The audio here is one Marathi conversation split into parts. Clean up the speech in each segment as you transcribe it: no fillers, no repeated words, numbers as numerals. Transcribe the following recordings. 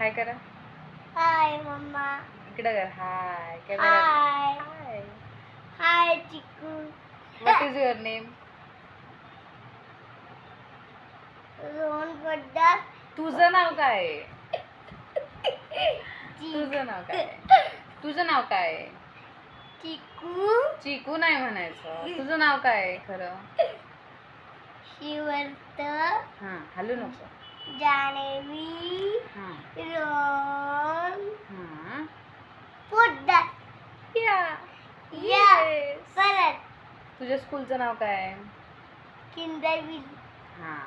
हाय करा. हाय मम्मा. इकडे कर. हाय कॅमेरा. हाय. हाय. हाय चिकू. What is your name? Rohan Poddar. तुझं नाव काय आहे? तुझं नाव काय आहे? तुझं नाव काय आहे? चिकू. चिकू नाही म्हणायचं. तुझं नाव काय आहे खरं? शिवर्त. हां हलू नको. जान्हवी. हां रोहन हां पोद्दार. या Yes. परत. तुझ्या स्कूलचं नाव काय आहे? किंदरविल. हां.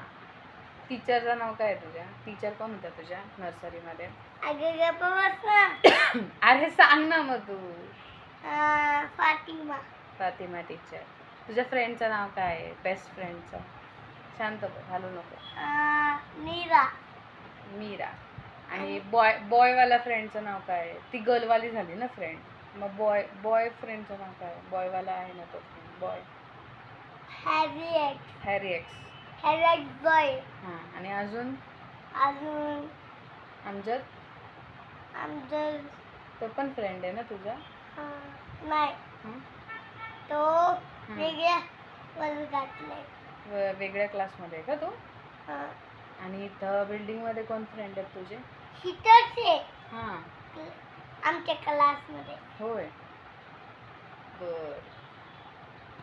टीचरचं नाव काय आहे तुझ्या? टीचर कोण होत्या तुझ्या नर्सरीमध्ये? अगं गप्पा बस ना. अरे सांग ना मग तू. फातिमा. फातिमा टीचर. तुझ्या फ्रेंडचं नाव काय आहे? बेस्ट फ्रेंडचं. शांत बस, हलू नको. नीरा. मीरा. आणि बॉयवाल्या फ्रेंडचं नाव काय आहे? ती गर्लवाली झाली ना फ्रेंड. मग बॉय फ्रेंडचं नाव काय? बॉयवाला आहे ना तो फ्रेंड बॉय. हॅरिएट. हॅरिएक्स. Harriet boy. हां आणि अजून अजून अमजद. आमचं तो पण फ्रेंड आहे ना तुझा? नाही, हं? तो वेगळ्या वर्गातले. वेगळ्या क्लासमध्ये आहे का तू? हां. आणि इथं बिल्डिंगमध्ये कोण फ्रेंड आहेत तुझे? इथंच आहे हां आमच्या क्लासमध्ये. होय. बरं.